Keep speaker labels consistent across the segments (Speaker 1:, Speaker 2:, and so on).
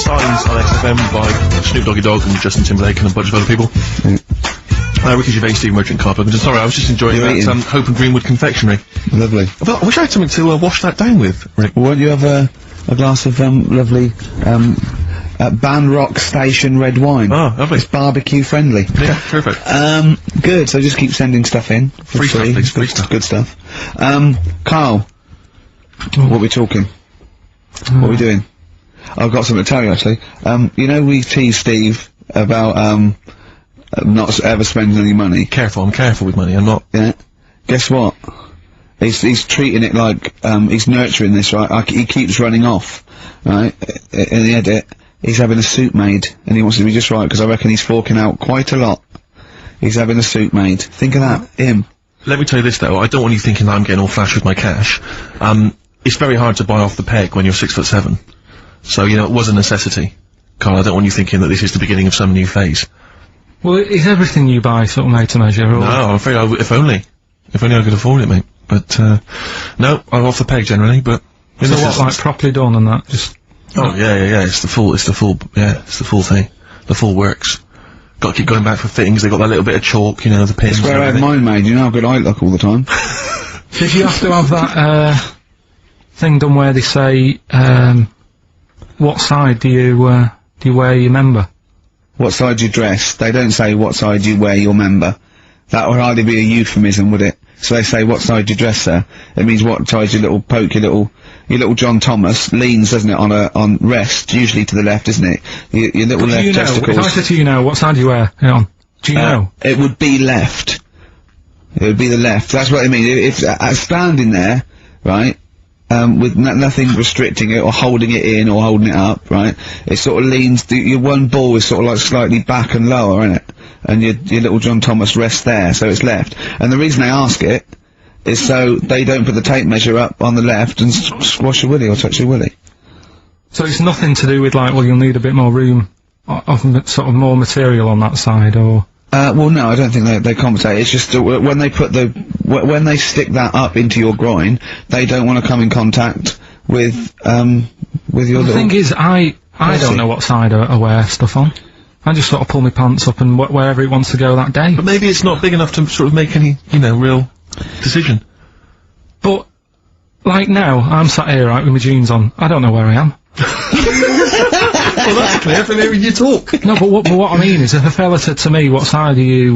Speaker 1: Signs on XFM by Snoop Doggy Dogg and Justin Timberlake and a bunch of other people. Ricky Gervais, Steve Merchant, Karl Pilkington. Sorry, I was just enjoying that Hope and Greenwood confectionery.
Speaker 2: Lovely.
Speaker 1: Well, I wish I had something to wash that down with, Rick.
Speaker 2: Won't you have a glass of lovely Ban Rock Station red wine?
Speaker 1: Oh, lovely.
Speaker 2: It's barbecue friendly.
Speaker 1: Yeah, perfect.
Speaker 2: Good. So just keep sending stuff in.
Speaker 1: Free stuff, please. Free stuff.
Speaker 2: Good stuff. Carl, what are we talking? What are we doing? I've got something to tell you, actually. You know, we teased Steve about, not ever spending any money.
Speaker 1: Careful, I'm careful with money, I'm not.
Speaker 2: Yeah. Guess what? He's treating it like, he's nurturing this, right? He keeps running off, right? In the edit, he's having a suit made, and he wants to be just right, because I reckon he's forking out quite a lot. He's having a suit made. Think of that, him.
Speaker 1: Let me tell you this, though, I don't want you thinking that I'm getting all flash with my cash. It's very hard to buy off the peg when you're 6'7". So, you know, it was a necessity. Carl, I don't want you thinking that this is the beginning of some new phase.
Speaker 3: Well, is everything you buy sort of made to measure, or...?
Speaker 1: No, I'm afraid if only I could afford it, mate. But, no, I'm off the peg generally, but...
Speaker 3: So what, like, properly done and that, just...
Speaker 1: Oh, yeah, it's the full thing. The full works. Gotta keep going back for fittings, they got that little bit of chalk, you know, the pins.
Speaker 2: That's where I had mine made, you know how good I look all the time.
Speaker 3: Did you have to have that, thing done where they say, what side do you wear your member?
Speaker 2: What side you dress? They don't say what side you wear your member. That would hardly be a euphemism, would it? So they say what side you dress, sir. It means what side your little poke, your little John Thomas leans, doesn't it, on rest, usually to the left, isn't it? Your little left testicles.
Speaker 3: If I said to you now, what side do you wear? Hang on. Do you know?
Speaker 2: It would be left. It would be the left. That's what I mean. If standing there, right, with nothing restricting it or holding it in or holding it up, right? It sort of leans. Your one ball is sort of like slightly back and lower, isn't it? And your little John Thomas rests there, so it's left. And the reason they ask it is so they don't put the tape measure up on the left and squash your willy or touch your willy.
Speaker 3: So it's nothing to do with like, well, you'll need a bit more room, sort of more material on that side, or.
Speaker 2: Well, no, I don't think they compensate. It's just when they put when they stick that up into your groin, they don't want to come in contact with your.
Speaker 3: The thing is, I don't know what side I wear stuff on. I just sort of pull my pants up and wherever it wants to go that day.
Speaker 1: But maybe it's not big enough to sort of make any, you know, real decision.
Speaker 3: But like now, I'm sat here right with my jeans on. I don't know where I am.
Speaker 1: Well, that's clear from hearing you talk.
Speaker 3: No, but what I mean is, if a fella said to me, "What side are you?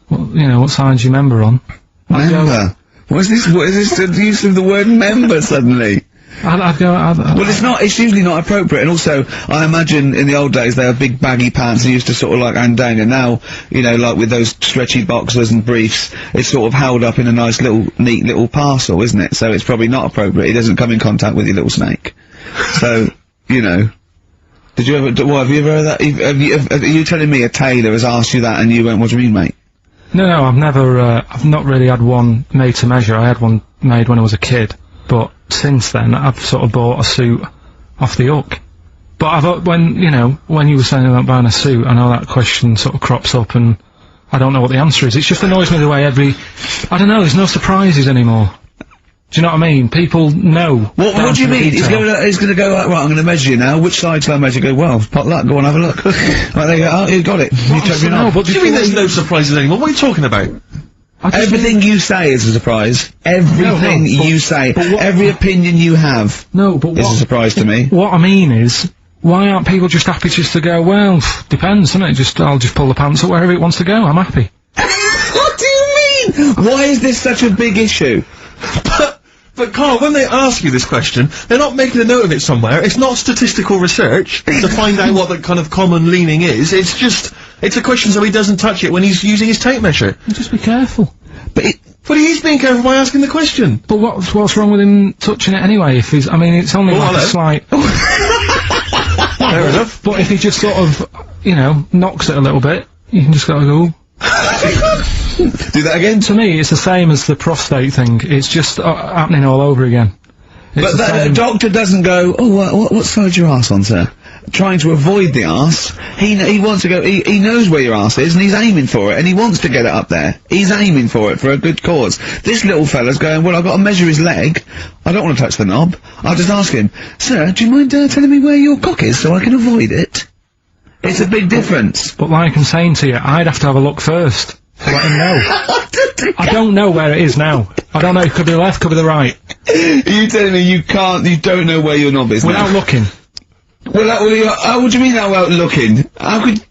Speaker 3: What side's your member on?"
Speaker 2: Member. What is this? What is this? The use of the word member suddenly?
Speaker 3: I'd go.
Speaker 2: Well, it's not. It's usually not appropriate. And also, I imagine in the old days they had big baggy pants and used to sort of like hang down. And now, you know, like with those stretchy boxers and briefs, it's sort of held up in a nice little, neat little parcel, isn't it? So it's probably not appropriate. It doesn't come in contact with your little snake. So, you know. Did you ever? What have you ever heard that? Are you telling me a tailor has asked you that and you went, "What do you mean, mate?"
Speaker 3: No, I've never. I've not really had one made to measure. I had one made when I was a kid, but since then I've sort of bought a suit off the hook. But when you were saying about buying a suit, I know that question sort of crops up, and I don't know what the answer is. It just annoys me the way I don't know. There's no surprises anymore. Do you know what I mean? People know.
Speaker 2: What do you mean? He's gonna go like, right, I'm gonna measure you now. Which side shall I measure? Go, well, pot luck, go on, have a look. Right, there you go, oh, you got it. You took me off.
Speaker 1: What do you mean there's no surprises anymore? What are you talking about?
Speaker 2: Everything you say is a surprise. Everything you say, every opinion you have is a surprise to me.
Speaker 3: What I mean is, why aren't people just happy just to go, well, depends, isn't it? I'll just pull the pants up wherever it wants to go, I'm happy.
Speaker 2: What do you mean? Why is this such a big issue?
Speaker 1: But Carl, when they ask you this question, they're not making a note of it somewhere. It's not statistical research to find out what the kind of common leaning is. It's a question so he doesn't touch it when he's using his tape measure.
Speaker 3: Just be careful.
Speaker 1: But he is being careful by asking the question.
Speaker 3: But what's wrong with him touching it anyway? If he's, I mean, it's only like a slight.
Speaker 1: Fair enough.
Speaker 3: But if he just sort of, knocks it a little bit, you can just gotta go.
Speaker 2: Do that again?
Speaker 3: To me, it's the same as the prostate thing. It's just happening all over again.
Speaker 2: But the doctor doesn't go, oh, what side's your arse on, sir? trying to avoid the arse. He wants to go, he knows where your arse is, and he's aiming for it, and he wants to get it up there. He's aiming for it for a good cause. This little fella's going, well, I've got to measure his leg. I don't want to touch the knob. I'll just ask him, sir, do you mind telling me where your cock is so I can avoid it? It's a big difference.
Speaker 3: But like I'm saying to you, I'd have to have a look first to let him know. I don't know where it is now. I don't know, it could be the left, could be the right.
Speaker 2: Are you telling me you don't know where your knob is
Speaker 3: Without
Speaker 2: now?
Speaker 3: looking.
Speaker 2: Well, what do you mean without looking? How could...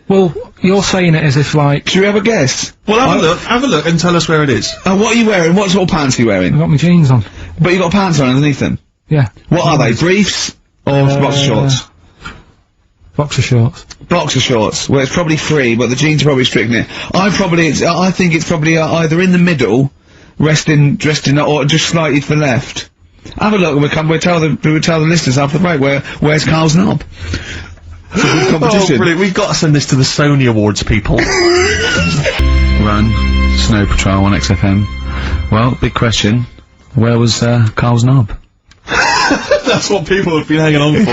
Speaker 3: Well, you're saying it as if like...
Speaker 2: Should we have a guess?
Speaker 1: Well, have a look and tell us where it is.
Speaker 2: What are you wearing? What sort of pants are you wearing?
Speaker 3: I've got my jeans on.
Speaker 2: But you got pants on underneath them?
Speaker 3: Yeah.
Speaker 2: What are they, briefs? Or boxer shorts?
Speaker 3: Boxer shorts.
Speaker 2: Boxer shorts. Well, it's probably free, but the jeans are probably restricting it. I think it's probably either in the middle, dressed in, or just slightly to the left. Have a look, and we'll tell the listeners after the break where's Carl's knob. It's a good competition.
Speaker 1: Oh, brilliant. We've got to send this to the Sony Awards people.
Speaker 2: Run, Snow Patrol on XFM. Well, big question. Where was Carl's knob?
Speaker 1: That's what people have been hanging on for.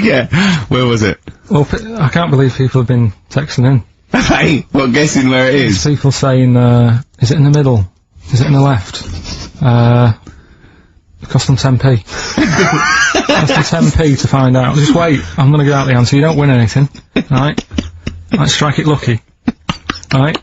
Speaker 2: Yeah. Where was it?
Speaker 3: Well, I can't believe people have been texting in.
Speaker 2: Hey, well, guessing where it is.
Speaker 3: People saying, is it in the middle? Is it in the left? It cost them 10p. Cost them 10p to find out. Just wait, I'm gonna get out the answer. You don't win anything. Right? Right, strike it lucky. Right,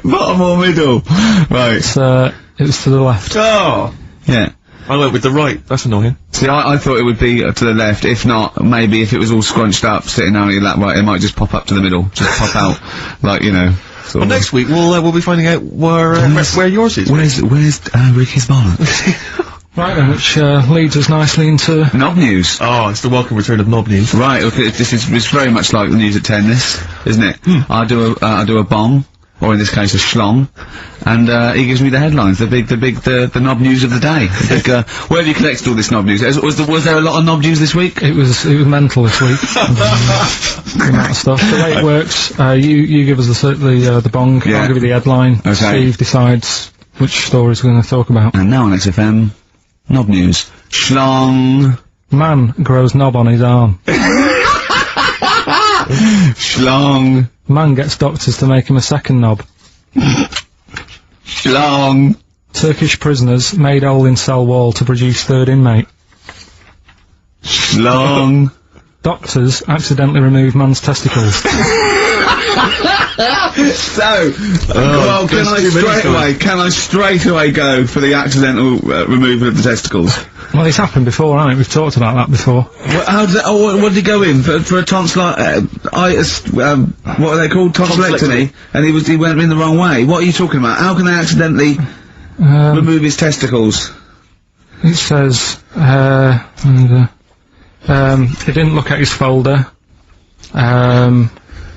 Speaker 2: Bottom or middle? Right.
Speaker 3: It was to the left.
Speaker 1: Oh!
Speaker 2: Yeah.
Speaker 1: I went with the right. That's annoying.
Speaker 2: See, I thought it would be to the left. If not, maybe if it was all scrunched up, sitting down on your lap, right, it might just pop up to the middle. Just pop out, like, you know.
Speaker 1: Well, next week we'll be finding out where yours is.
Speaker 2: Where's Ricky's bollocks?
Speaker 3: Right then, which leads us nicely into...
Speaker 2: Knob news.
Speaker 1: Oh, it's the welcome return of Knob News.
Speaker 2: Right, okay, it's very much like the news at 10, this, isn't it? I do a bong, or in this case a schlong, and he gives me the headlines, the knob news of the day. The big, where have you collected all this knob news? Was there a lot of knob news this week?
Speaker 3: It was mental this week. The amount of stuff. The way it works, you give us the bong,
Speaker 2: Yeah.
Speaker 3: I'll give you the headline,
Speaker 2: Okay.
Speaker 3: Steve decides which stories we're going to talk about.
Speaker 2: And now on XFM, knob news. Schlong.
Speaker 3: Man grows knob on his arm.
Speaker 2: Schlong.
Speaker 3: Man gets doctors to make him a second knob.
Speaker 2: Schlong.
Speaker 3: Turkish prisoners made hole in cell wall to produce third inmate.
Speaker 2: Schlong.
Speaker 3: Doctors accidentally remove man's testicles.
Speaker 2: So, well, can I straight away go for the accidental removal of the testicles?
Speaker 3: Well, it's happened before, hasn't it? We've talked about that before.
Speaker 2: How did that, what did he go in for a tonsillitis, what are they called? Tonsillectomy, and he went in the wrong way. What are you talking about? How can they accidentally remove his testicles?
Speaker 3: It says, he didn't look at his folder, and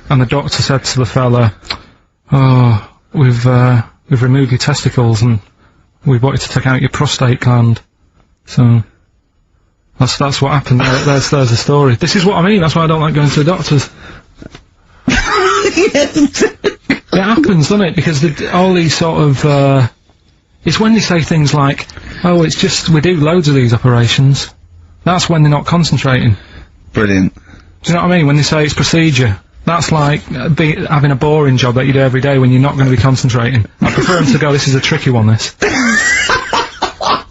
Speaker 3: the doctor said to the fella, "Oh, we've removed your testicles and we want you to take out your prostate gland." So that's what happened. There's the story. This is what I mean. That's why I don't like going to the doctors. It happens, doesn't it? Because all these sort of it's when they say things like, "Oh, it's just we do loads of these operations." That's when they're not concentrating.
Speaker 2: Brilliant.
Speaker 3: Do you know what I mean? When they say it's procedure. That's like having a boring job that you do every day when you're not going to be concentrating. I prefer them to go, this is a tricky one, this.
Speaker 2: I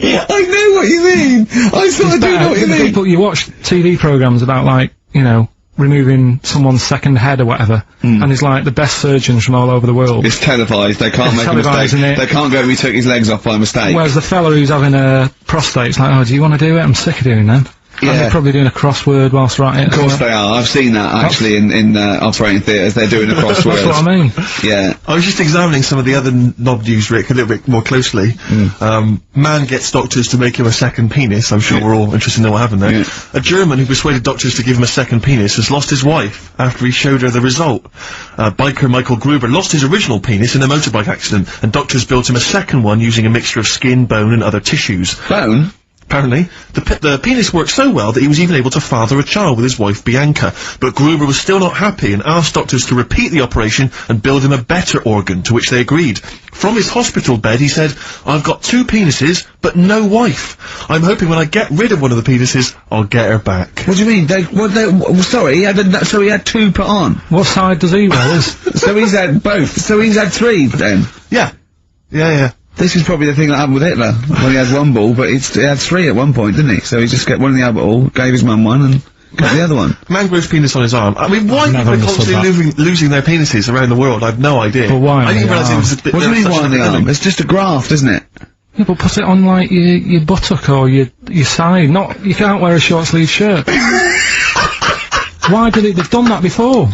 Speaker 2: know what you mean! I sort of do know what you mean!
Speaker 3: People, you watch TV programmes about, like, you know, removing someone's second head or whatever, and it's like the best surgeons from all over the world.
Speaker 2: It's televised, they can't make a mistake. They can't go, we took his legs off by mistake.
Speaker 3: Whereas the fella who's having a prostate's like, oh, do you want to do it? I'm sick of doing them.
Speaker 2: Yeah.
Speaker 3: And they're probably doing a crossword whilst writing it.
Speaker 2: Of course they are. I've seen that actually in operating theatres. They're doing a crossword.
Speaker 3: That's what I mean.
Speaker 2: Yeah.
Speaker 1: I was just examining some of the other knob news, Rick, a little bit more closely. Man gets doctors to make him a second penis. I'm sure we're all interested to know what happened there.
Speaker 2: Yeah.
Speaker 1: A German who persuaded doctors to give him a second penis has lost his wife after he showed her the result. Biker Michael Gruber lost his original penis in a motorbike accident, and doctors built him a second one using a mixture of skin, bone, and other tissues.
Speaker 2: Bone?
Speaker 1: Apparently, the penis worked so well that he was even able to father a child with his wife Bianca. But Gruber was still not happy and asked doctors to repeat the operation and build him a better organ, to which they agreed. From his hospital bed, he said, "I've got 2 penises, but no wife. I'm hoping when I get rid of one of the penises, I'll get her back."
Speaker 2: What do you mean? Sorry, he had 2 put on.
Speaker 3: What side does he wear?
Speaker 2: So he's had both. So he's had 3 then.
Speaker 1: Yeah. Yeah.
Speaker 2: This is probably the thing that happened with Hitler, when he had 1 ball, but he had 3 at one point, didn't he? So he just got one in the other ball, gave his mum one, and got the other one.
Speaker 1: Man grows penis on his arm. I mean, why people
Speaker 3: never
Speaker 1: are
Speaker 3: understood
Speaker 1: constantly losing their penises around the world? I've no idea.
Speaker 3: But why
Speaker 1: I didn't
Speaker 3: on the
Speaker 1: realise it was a bit...
Speaker 2: What do you mean why on the arm? It's just a graft, isn't it?
Speaker 3: Yeah, but put it on, like, your buttock or your side. You can't wear a short-sleeved shirt. Why did it... They've done that before.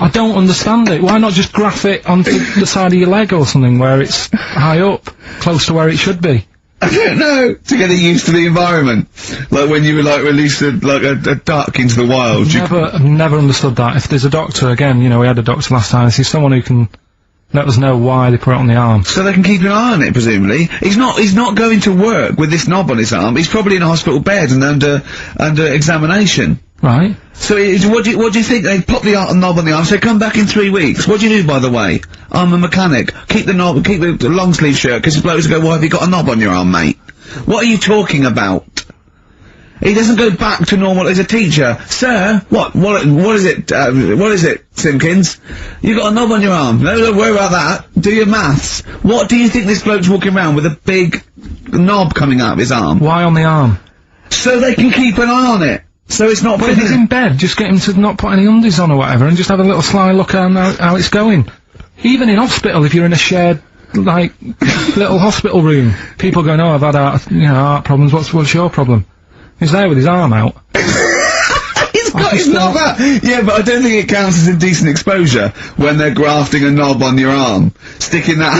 Speaker 3: I don't understand it. Why not just graph it onto the side of your leg or something where it's high up, close to where it should be?
Speaker 2: I don't know. To get it used to the environment. Like when you were, like, released a duck into the wild.
Speaker 3: I've never understood that. If there's a doctor, again, you know, we had a doctor last time, he's someone who can let us know why they put it on the arm.
Speaker 2: So they can keep an eye on it, presumably. He's not going to work with this knob on his arm. He's probably in a hospital bed and under examination.
Speaker 3: Right.
Speaker 2: So, what do you think? They pop the knob on the arm, say, come back in 3 weeks. What do you do, by the way? I'm a mechanic. Keep the knob, keep the long sleeve shirt, because the blokes go, why have you got a knob on your arm, mate? What are you talking about? He doesn't go back to normal as a teacher. Sir, what is it, Simpkins? You got a knob on your arm. No, don't worry about that. Do your maths. What do you think this bloke's walking around with a big knob coming out of his arm?
Speaker 3: Why on the arm?
Speaker 2: So they can keep an eye on it. So it's not...
Speaker 3: Well, if he's in bed, just get him to not put any undies on or whatever, and just have a little sly look at how it's going. Even in hospital, if you're in a shared, like, little hospital room, people going, oh, I've had heart problems, what's your problem? He's there with his arm out.
Speaker 2: He's got his knob out! Yeah, but I don't think it counts as indecent exposure when they're grafting a knob on your arm, sticking that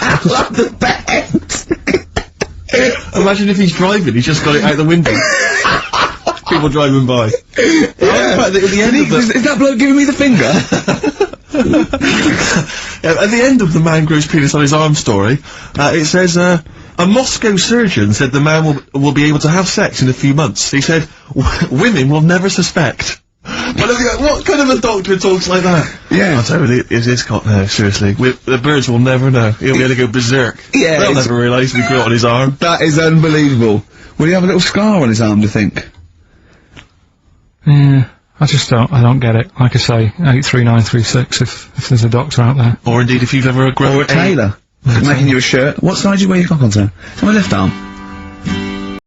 Speaker 2: out of the bed.
Speaker 1: Imagine if he's driving, he's just got it out the window. People driving by.
Speaker 2: Yeah.
Speaker 1: At the end of
Speaker 2: Is that bloke giving me the finger?
Speaker 1: At the end of the man grows penis on his arm story, it says, a Moscow surgeon said the man will be able to have sex in a few months. He said, women will never suspect. But what kind of a doctor talks like that?
Speaker 2: Yeah.
Speaker 1: I'll tell you, it's got now, seriously. The birds will never know. He'll be able to go berserk.
Speaker 2: Yeah.
Speaker 1: They'll never realise we grew it on his arm.
Speaker 2: That is unbelievable. Will he have a little scar on his arm, do you think?
Speaker 3: Yeah, I don't get it. Like I say, 83936 if there's a doctor out there.
Speaker 1: Or indeed if you've ever grown...
Speaker 2: Or a tailor. Making you a shirt. What side do you wear your cock on, sir? On my left arm.